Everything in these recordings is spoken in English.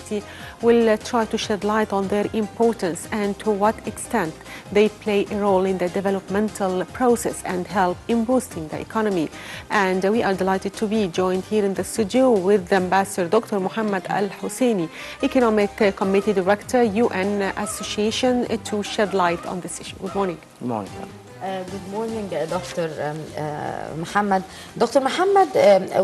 City will try to shed light on their importance and to what extent they play a role in the developmental process and help in boosting the economy. And we are delighted to be joined here in the studio with Ambassador Dr. Mohammed Al-Husseini, Economic Committee Director, UN Association, to shed light on this issue. Good morning. Good morning. Good morning, Dr. Mohammed. Dr. Mohammed,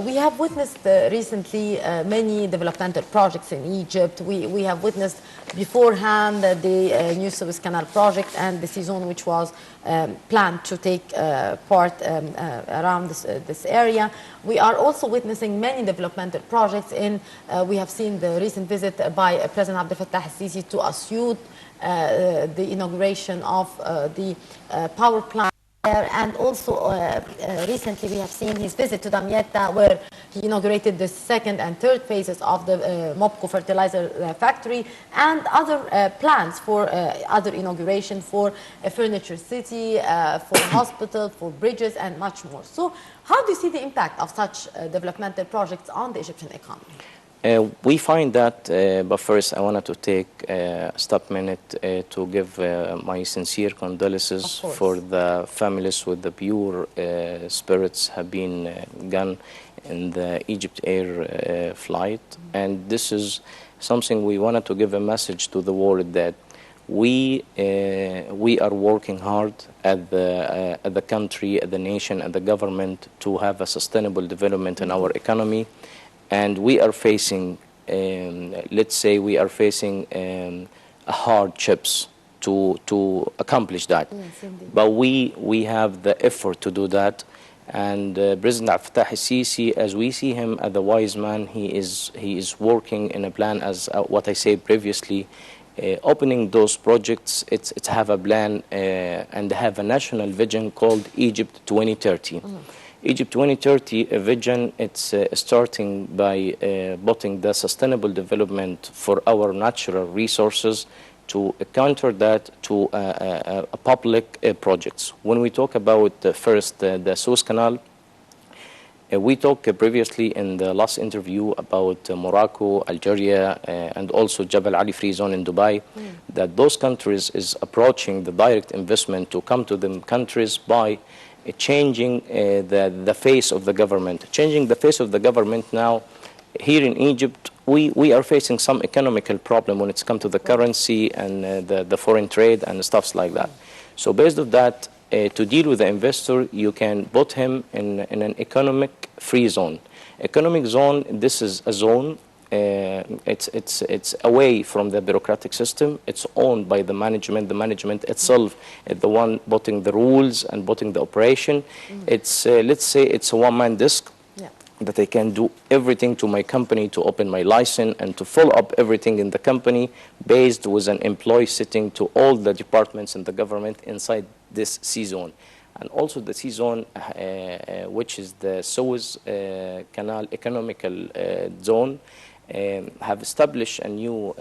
we have witnessed recently many developmental projects in Egypt. We have witnessed beforehand the new Suez Canal project and the season which was planned to take part around this area. We are also witnessing many developmental projects we have seen the recent visit by President Abdel Fattah al-Sisi to Asyut, the inauguration of the power plant there, and also recently we have seen his visit to Damietta, where he inaugurated the second and third phases of the Mopco fertilizer factory, and other plans for other inauguration for a furniture city, for a hospital, for bridges, and much more. So how do you see the impact of such developmental projects on the Egyptian economy? We find that, but first I wanted to take a stop minute to give my sincere condolences for the families with the pure spirits have been gone in the Egypt Air flight. And this is something we wanted to give a message to the world that we are working hard at the country, at the nation, at the government to have a sustainable development in our economy. And we are facing, let's say, we are facing hardships to accomplish that. Yes, indeed. But we have the effort to do that. And President Abdel Fattah al-Sisi, as we see him as a wise man, he is working in a plan, as what I said previously, opening those projects. It's have a plan and have a national vision called Egypt 2030. Egypt 2030 vision, it's starting by putting the sustainable development for our natural resources to counter that to public projects. When we talk about first the Suez Canal, we talked previously in the last interview about Morocco, Algeria, and also Jebel Ali Free Zone in Dubai, that those countries is approaching the direct investment to come to them countries by changing the face of the government. Changing the face of the government now, here in Egypt, we are facing some economical problem when it's come to the currency and the foreign trade and stuffs like that. So based on that, to deal with the investor, you can put him in an economic free zone. Economic zone, this is a zone, it's away from the bureaucratic system. It's owned by the management. The management itself is the one putting the rules and putting the operation. It's, let's say, it's a one-man desk that I can do everything to my company to open my license and to follow up everything in the company based with an employee sitting to all the departments in the government inside this C-zone. And also the C-zone, which is the Suez Canal economical zone, have established a new,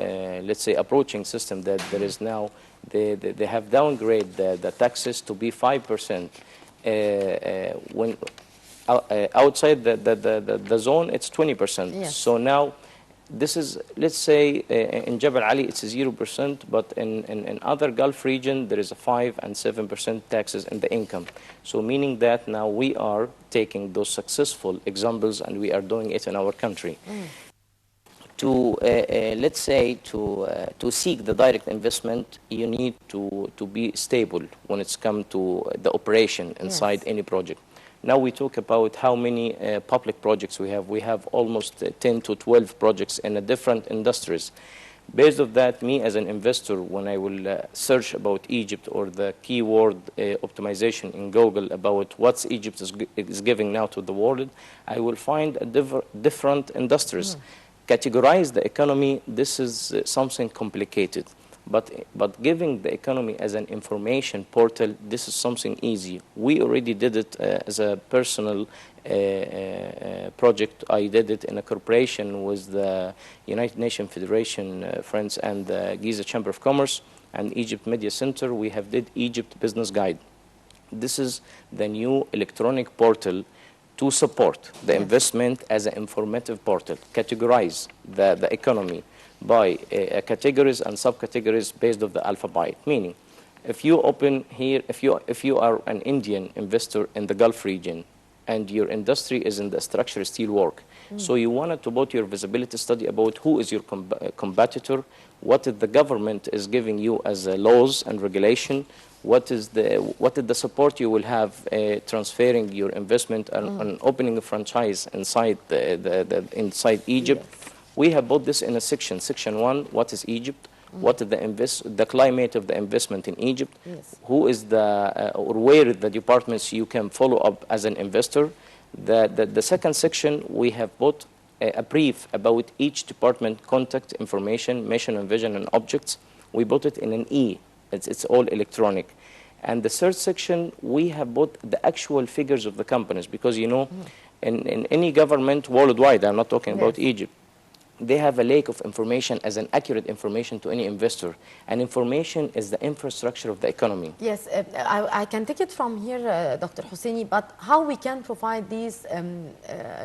let's say, approaching system that there is now. They have downgraded the taxes to be 5%. When outside the zone, it's 20%. Yes. So now, this is, let's say, in Jebel Ali, it's 0%, but in other Gulf region, there is a 5 and 7% taxes in the income. So meaning that now we are taking those successful examples and we are doing it in our country. To, let's say, to seek the direct investment, you need to be stable when it's come to the operation inside any project. Now we talk about how many public projects we have. We have almost 10 to 12 projects in different industries. Based on that, me as an investor, when I will search about Egypt or the keyword optimization in Google about what Egypt is giving now to the world, I will find different industries. Categorize the economy, this is something complicated. But giving the economy as an information portal, this is something easy. We already did it as a personal project. I did it in a cooperation with the United Nations Federation Friends and the Giza Chamber of Commerce and Egypt Media Center. We have did Egypt Business Guide. This is the new electronic portal to support the investment as an informative portal, categorize the economy, by categories and subcategories based on the alphabet. Meaning, if you open here, if you are an Indian investor in the Gulf region, and your industry is in the structural steel work, so you wanted to put your visibility study about who is your competitor, what is the government is giving you as laws and regulation, what is the support you will have transferring your investment and opening a franchise inside inside Egypt. Yes. We have put this in a section. Section 1, what is Egypt? What is the climate of the investment in Egypt? Yes. Who is or where the departments you can follow up as an investor? The second section, we have put a brief about each department contact information, mission and vision and objects. We put it in an E. It's all electronic. And the third section, we have put the actual figures of the companies, because you know, in any government worldwide, I'm not talking about Egypt, they have a lack of information as an accurate information to any investor. And information is the infrastructure of the economy. Yes, I can take it from here, Dr. Hosseini, but how we can provide these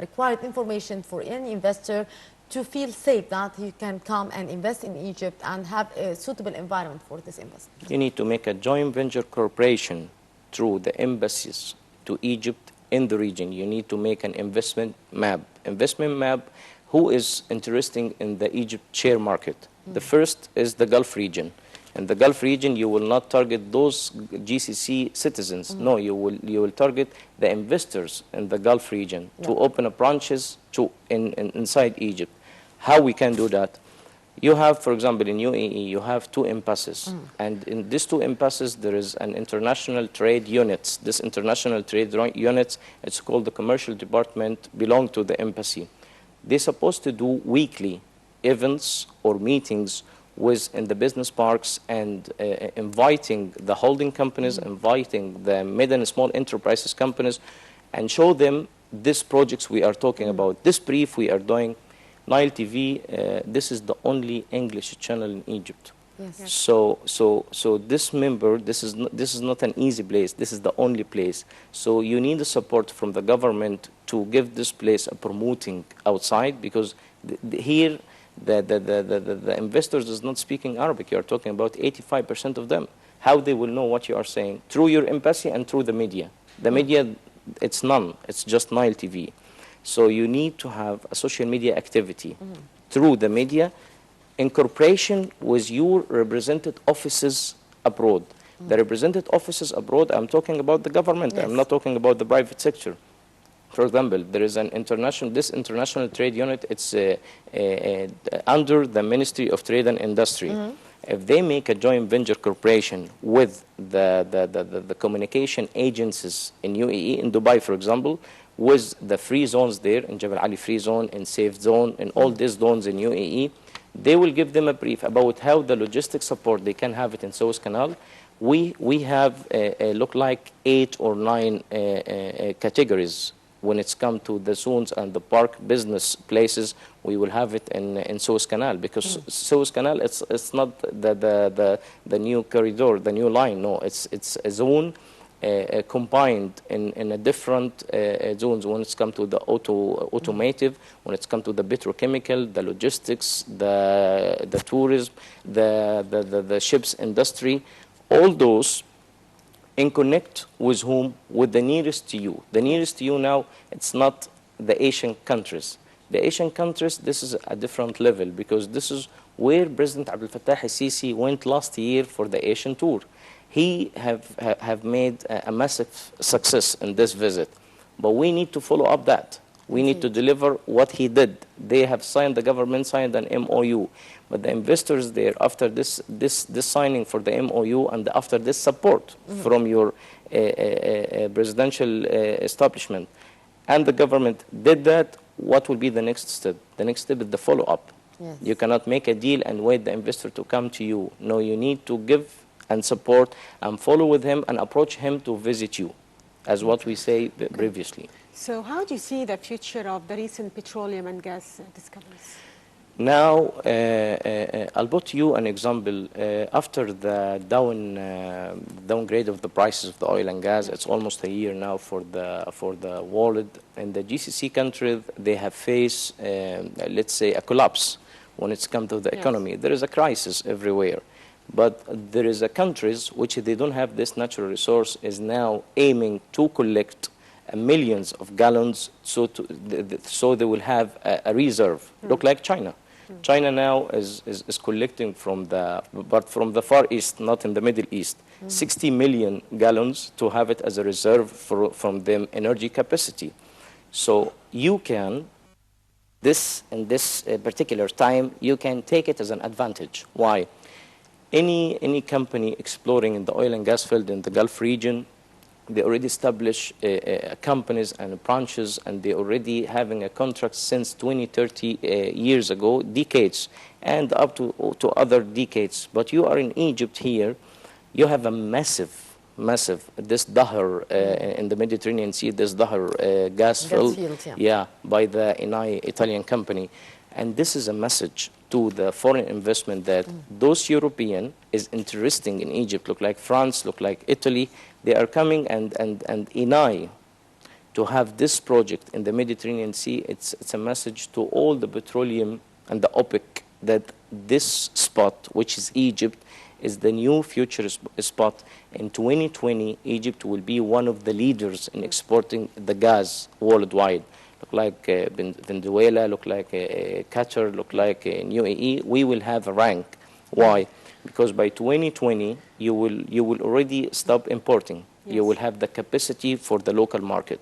required information for any investor to feel safe that he can come and invest in Egypt and have a suitable environment for this investment? You need to make a joint venture corporation through the embassies to Egypt in the region. You need to make an investment map. Investment map, who is interested in the Egypt share market? The first is the Gulf region. In the Gulf region, you will not target those GCC citizens. No, you will target the investors in the Gulf region to open up branches inside Egypt. How we can do that? You have, for example, in UAE, you have 2 embassies. And in these 2 embassies, there is an international trade unit. This international trade units, it's called the commercial department, belong to the embassy. They're supposed to do weekly events or meetings in the business parks and inviting the holding companies, inviting the mid and small enterprises companies, and show them these projects we are talking about. This brief we are doing, Nile TV, this is the only English channel in Egypt. Yes. So this member, this is not an easy place. This is the only place. So you need the support from the government to give this place a promoting outside, because here the investors is not speaking Arabic. You are talking about 85% of them. How they will know what you are saying? Through your embassy and through the media. The media, it's none. It's just Nile TV. So you need to have a social media activity through the media in cooperation with your represented offices abroad. The represented offices abroad, I'm talking about the government. Yes. I'm not talking about the private sector. For example, there is this international trade unit, it's under the Ministry of Trade and Industry. If they make a joint venture corporation with the communication agencies in UAE, in Dubai, for example, with the free zones there, in Jebel Ali free zone, in safe zone, in all these zones in UAE, they will give them a brief about how the logistics support, they can have it in Suez Canal. We have look like 8 or 9 categories. When it's come to the zones and the park business places, we will have it in Suez Canal, because Suez Canal, it's not the new corridor, the new line. No, it's a zone combined in a different zones. When it's come to the automotive, when it's come to the petrochemical, the logistics, the tourism, the ships industry, all those. In connect with whom? With the nearest to you. The nearest to you now, it's not the Asian countries. The Asian countries, this is a different level, because this is where President Abdel Fattah al-Sisi went last year for the Asian tour. He have made a massive success in this visit, but we need to follow up that. We need to deliver what he did. They have signed, the government signed an MOU. But the investors there, after this signing for the MOU and after this support from your presidential establishment and the government did that, what will be the next step? The next step is the follow-up. Yes. You cannot make a deal and wait the investor to come to you. No, you need to give and support and follow with him and approach him to visit you, as what we say previously. So how do you see the future of the recent petroleum and gas discoveries? Now, I'll put you an example. After the downgrade of the prices of the oil and gas, it's almost a year now for the world. In the GCC countries, they have faced, let's say, a collapse when it's come to the economy. There is a crisis everywhere. But there is a countries which they don't have this natural resource is now aiming to collect millions of gallons so they will have a reserve. Look like China. China now is collecting from the Far East, not in the Middle East, 60 million gallons to have it as a reserve from them energy capacity. So you can, in this particular time, you can take it as an advantage. Why? Any company exploring in the oil and gas field in the Gulf region, they already establish companies and branches, and they already having a contract since 20, 30 years ago, decades, and up to other decades. But you are in Egypt here, you have a massive, this Dahr in the Mediterranean Sea, this Dahr gas field, by the Enai Italian company. And this is a message to the foreign investment that those European is interesting in Egypt, look like France, look like Italy. They are coming and Enai to have this project in the Mediterranean Sea. It's a message to all the petroleum and the OPEC that this spot, which is Egypt, is the new future spot. In 2020, Egypt will be one of the leaders in exporting the gas worldwide. Look like Venezuela, look like Qatar, look like in UAE, we will have a rank. Why? Because by 2020, you will already stop importing. Yes. You will have the capacity for the local market.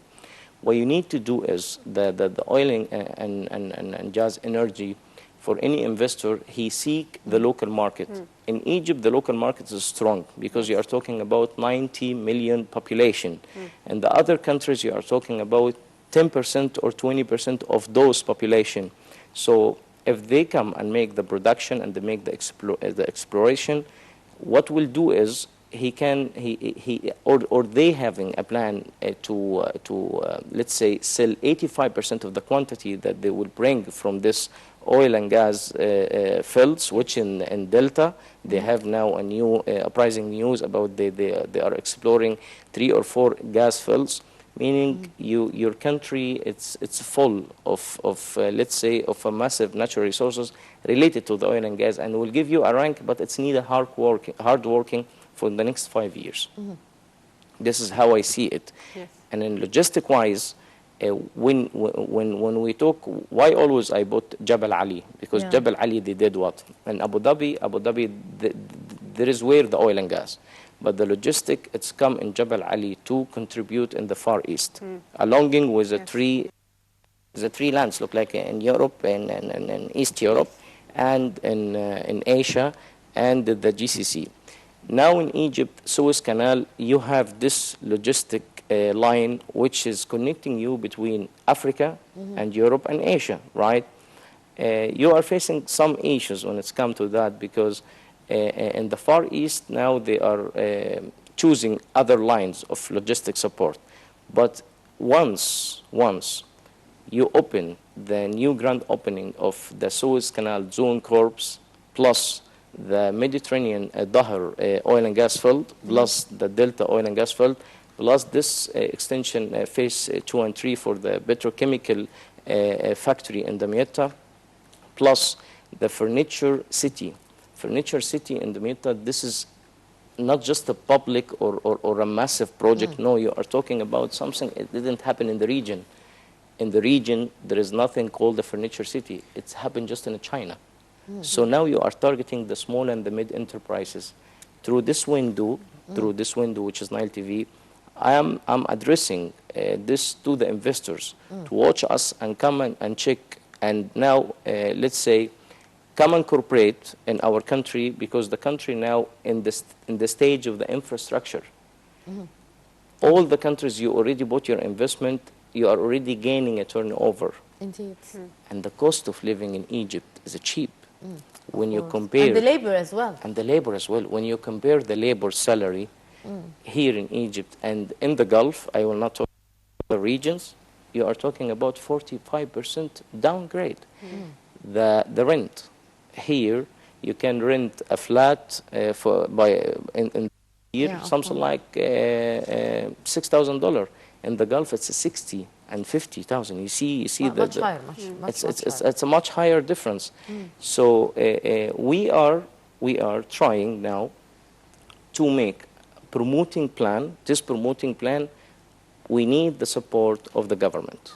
What you need to do is the oil and gas energy, for any investor, he seek the local market. In Egypt, the local market is strong because you are talking about 90 million population. And the other countries, you are talking about 10% or 20% of those population. So if they come and make the production and they make the exploration, what we'll do is or they having a plan to let's say sell 85% of the quantity that they will bring from this oil and gas fields, which in Delta they have now a new uprising news about they are exploring 3 or 4 gas fields. Meaning your country, it's full of let's say, of a massive natural resources related to the oil and gas, and will give you a rank, but it's needed hard working for the next 5 years. This is how I see it. Yes. And in logistic-wise, when we talk, why always I bought Jabal Ali? Because Jabal Ali, they did what? And Abu Dhabi, there is where the oil and gas. But the logistic, it's come in Jabal Ali to contribute in the Far East, along with the three lands, look like in Europe and East Europe, and in Asia, and the GCC. Now in Egypt, Suez Canal, you have this logistic line which is connecting you between Africa and Europe and Asia, right? You are facing some issues when it's come to that because in the Far East now they are choosing other lines of logistic support. But once you open the new grand opening of the Suez Canal Zone Corps plus the Mediterranean Dahr oil and gas field plus the Delta oil and gas field plus this extension phase 2 and 3 for the petrochemical factory in Damietta plus the furniture city in Damietta. This is not just a public or a massive project. No, you are talking about something it didn't happen in the region. In the region, there is nothing called the furniture city. It's happened just in China. So now you are targeting the small and the mid enterprises through this window, which is Nile TV. I'm addressing this to the investors to watch us and come and check. And now, let's say, come and cooperate in our country, because the country now in the stage of the infrastructure. All the countries you already bought your investment, you are already gaining a turnover. Indeed. And the cost of living in Egypt is cheap. When you compare... And the labor as well. And the labor as well. When you compare the labor salary here in Egypt and in the Gulf, I will not talk about the regions, you are talking about 45% downgrade. The rent. Here, you can rent a flat in Here, Yeah, of something course. like $6,000. In the Gulf, it's 60 and 50,000. You see Much higher, much higher. it's a much higher difference. So we are trying now to make promoting plan. This promoting plan, we need the support of the government.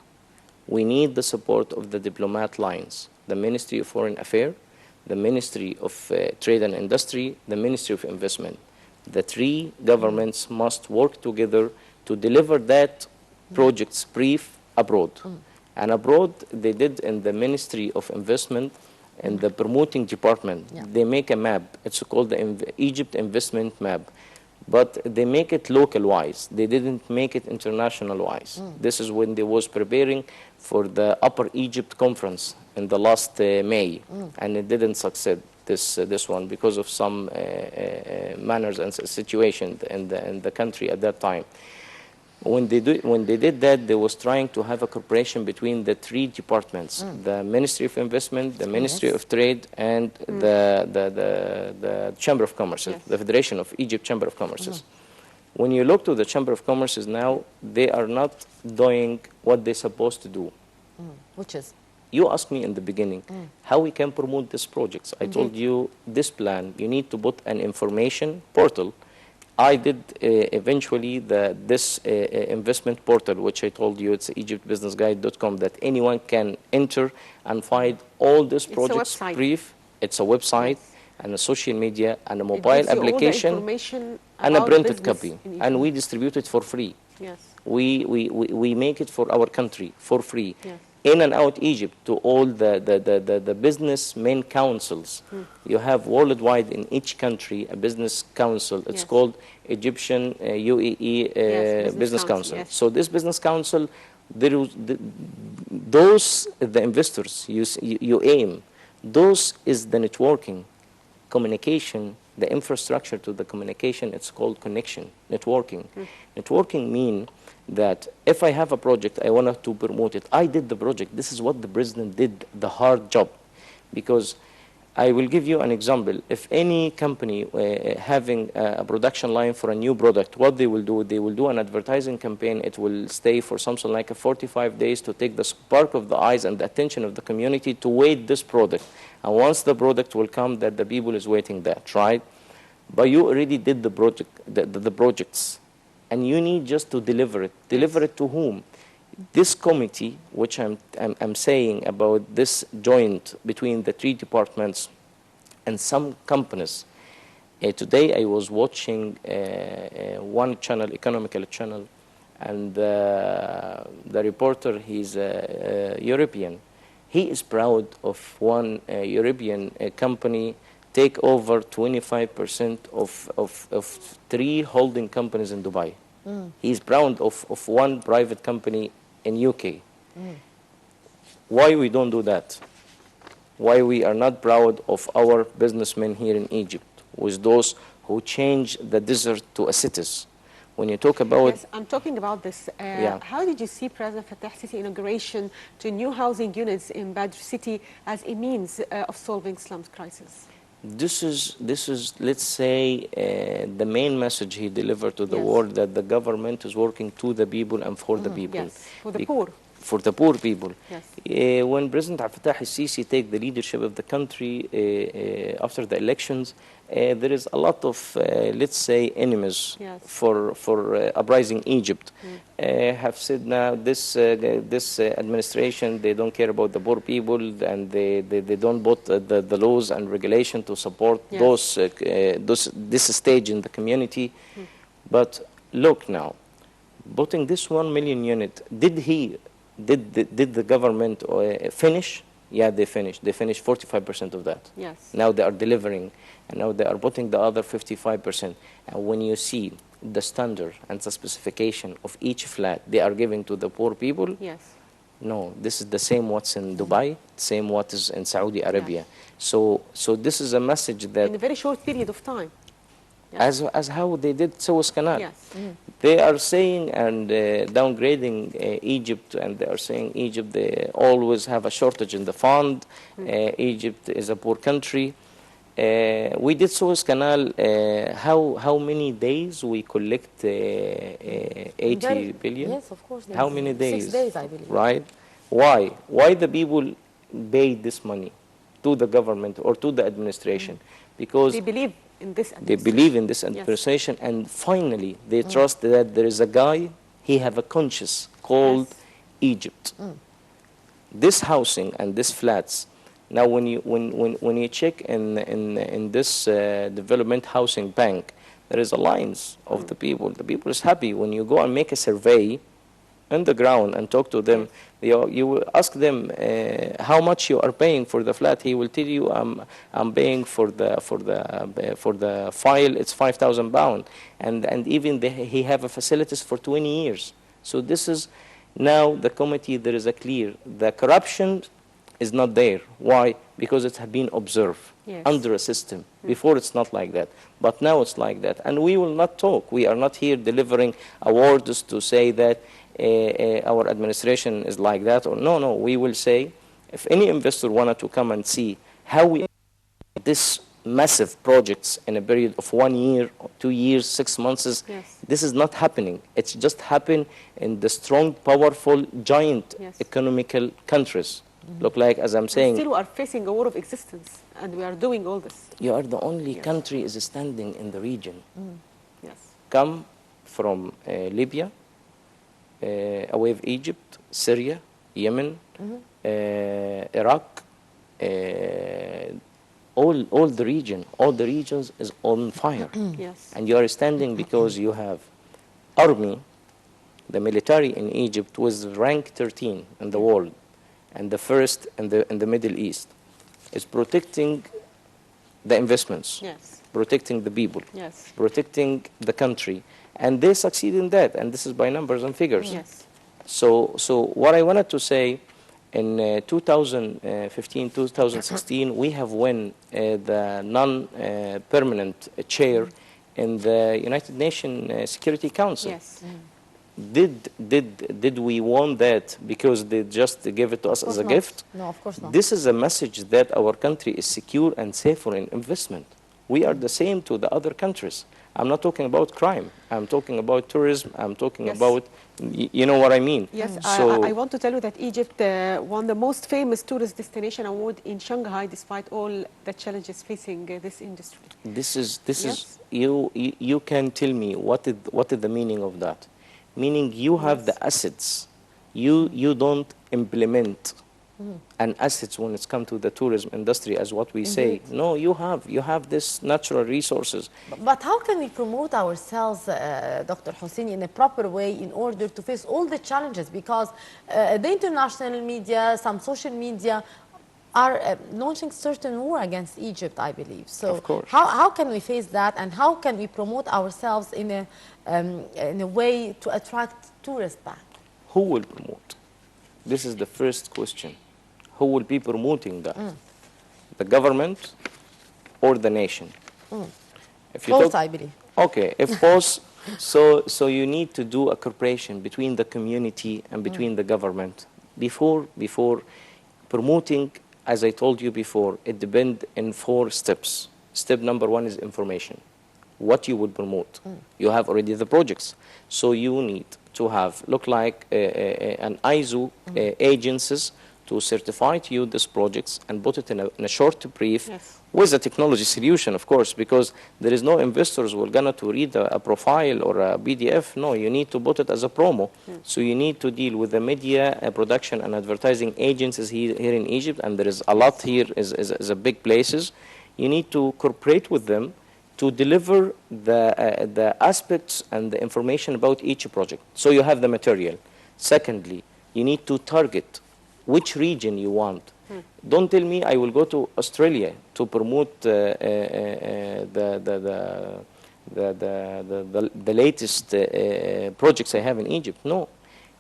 We need the support of the diplomat lines, the Ministry of Foreign Affairs, the Ministry of Trade and Industry, the Ministry of Investment. The three governments must work together to deliver that project's brief abroad. And abroad, they did in the Ministry of Investment and the promoting department. Yeah. They make a map. It's called the Egypt Investment Map. But they make it local-wise. They didn't make it international-wise. This is when they was preparing for the Upper Egypt Conference in the last May, and it didn't succeed, this one, because of some manners and situation in the country at that time. When they did that, they was trying to have a cooperation between the three departments, the Ministry of Investment, the Ministry of Trade, and the Chamber of Commerce, the Federation of Egypt Chamber of Commerce. When you look to the Chamber of Commerce now, they are not doing what they're supposed to do. Which is? You asked me in the beginning how we can promote these projects. I told you this plan, you need to put an information portal. I did eventually this investment portal, which I told you it's egyptbusinessguide.com, that anyone can enter and find all these projects brief. It's a website and a social media and a mobile application and a printed copy. And we distribute it for free. Yes. We make it for our country for free. Yes. In and out Egypt, to all the business main councils. You have worldwide in each country a business council. It's called Egyptian UAE Business Council. Yes. So this business council, the investors you aim, those is the networking, communication, the infrastructure to the communication. It's called connection, networking. Networking mean that if I have a project, I want to promote it. I did the project. This is what the president did, the hard job. Because I will give you an example. If any company having a production line for a new product, what they will do an advertising campaign. It will stay for something like 45 days to take the spark of the eyes and the attention of the community to wait this product. And once the product will come, that the people is waiting that, right? But you already did the project, the projects. And you need just to deliver it. Deliver it to whom? This committee, which I'm saying about this joint between the three departments and some companies. Today I was watching one channel, economical channel, and the reporter, he's European. He is proud of one European company take over 25% of three holding companies in Dubai. He's proud of one private company in UK. Why we don't do that? Why we are not proud of our businessmen here in Egypt, with those who change the desert to a cities? When you talk about... Yes, I'm talking about this. How did you see President Fattah Sisi inauguration to new housing units in Badr City as a means of solving slums crisis? This is, let's say, the main message he delivered to the world, that the government is working to the people and for the people. Yes, for the poor. For the poor people. Yes. When President Fattah Sisi take the leadership of the country after the elections, there is a lot of, let's say, enemies for uprising Egypt. Have said now this administration, they don't care about the poor people, and they don't put the laws and regulation to support this stage in the community. But look now, putting this 1 million unit, did the government finish? Yeah, they finished. They finished 45% of that. Yes. Now they are delivering, and now they are putting the other 55%. And when you see the standard and the specification of each flat they are giving to the poor people, no, this is the same what's in Dubai, same what is in Saudi Arabia. So this is a message that in a very short period of time. As how they did Suez Canal. They are saying and downgrading Egypt, and they are saying Egypt, they always have a shortage in the fund. Egypt is a poor country. We did Suez Canal. How many days we collect 80 billion? Yes, of course. How many days? 6 days, I believe. Right? Why? Why the people pay this money to the government or to the administration? Because They believe in this they believe in this administration, and finally they trust that there is a guy, he have a conscience called Egypt. This housing and this flats. Now, when you check in this development housing bank, there is a lines of the people. The people is happy. When you go and make a survey on the ground and talk to them, you will ask them how much you are paying for the flat. He will tell you, I'm paying for the file. It's £5,000, and even he have a facilities for 20 years. So this is now the committee. There is a clear the corruption is not there. Why? Because it has been observed under a system. Before it's not like that, but now it's like that. And we will not talk. We are not here delivering awards to say that our administration is like that. Or no. We will say, if any investor wanted to come and see how we this massive projects in a period of 1 year, 2 years, 6 months, this is not happening. It's just happened in the strong, powerful, giant economical countries. Look like, as I'm saying, still we are facing a war of existence, and we are doing all this. You are the only country is standing in the region. Yes. Come from Libya, away of Egypt, Syria, Yemen, Iraq, all the regions is on fire. Yes. And you are standing because you have army, the military in Egypt was rank 13 in the world, and the first in the Middle East, is protecting the investments, protecting the people, protecting the country, and they succeed in that, and this is by numbers and figures. So what I wanted to say, in 2015, 2016, we have won the non-permanent chair in the United Nations Security Council. Did we want that because they just gave it to us as a gift? No, of course not. This is a message that our country is secure and safe for investment. We are the same to the other countries. I'm not talking about crime. I'm talking about tourism. I'm talking about, you know what I mean? Yes, so I want to tell you that Egypt won the most famous tourist destination award in Shanghai, despite all the challenges facing this industry. This is you can tell me what is the meaning of that? Meaning you have the assets, you don't implement an assets when it's come to the tourism industry, as what we say. No, you have this natural resources. But how can we promote ourselves, Dr. Hosseini, in a proper way in order to face all the challenges? Because the international media, some social media are launching certain war against Egypt, I believe. So of course. How can we face that, and how can we promote ourselves in a way to attract tourists back? Who will promote? This is the first question. Who will be promoting that? The government or the nation? If you both, I believe. Okay, if both, so you need to do a cooperation between the community and between the government. Before promoting, as I told you before, it depends in 4 steps. Step number 1 is information. What you will promote. You have already the projects. So you need to have, look like an ISO agencies to certify to you these projects and put it in a short brief with a technology solution, of course, because there is no investors who are going to read a profile or a PDF. No, you need to put it as a promo. So you need to deal with the media production and advertising agencies here in Egypt, and there is a lot here, is a big places. You need to cooperate with them to deliver the aspects and the information about each project. So you have the material. Secondly, you need to target which region you want. Don't tell me I will go to Australia to promote the latest projects I have in Egypt. No,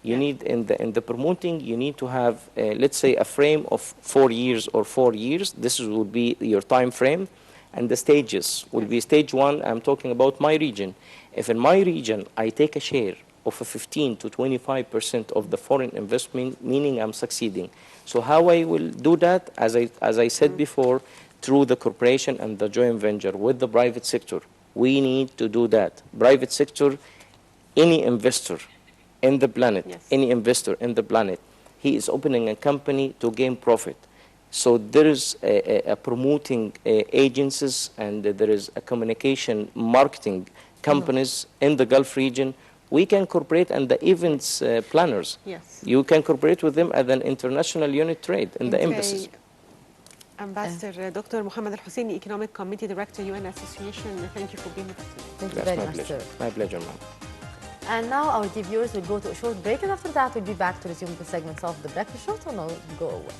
you need in the promoting, you need to have let's say a frame of 4 years or 4 years. This would be your time frame, and the stages will be stage 1. I'm talking about my region. If in my region I take a share of a 15 to 25% of the foreign investment, meaning I'm succeeding. So how I will do that, as I said before, through the corporation and the joint venture with the private sector. We need to do that. Private sector, any investor in the planet, any investor in the planet, he is opening a company to gain profit. So there is a promoting agencies, and there is a communication marketing companies in the Gulf region. We can cooperate, and the events planners, you can cooperate with them as an international unit trade in the embassies. Ambassador Dr. Mohammed Al Husseini, Economic Committee Director, UN Association, thank you for being with us. Thank you very much, sir. My pleasure, ma'am. And now our dear viewers will go to a short break, and after that we'll be back to resume the segments of the breakfast show, so no, go away.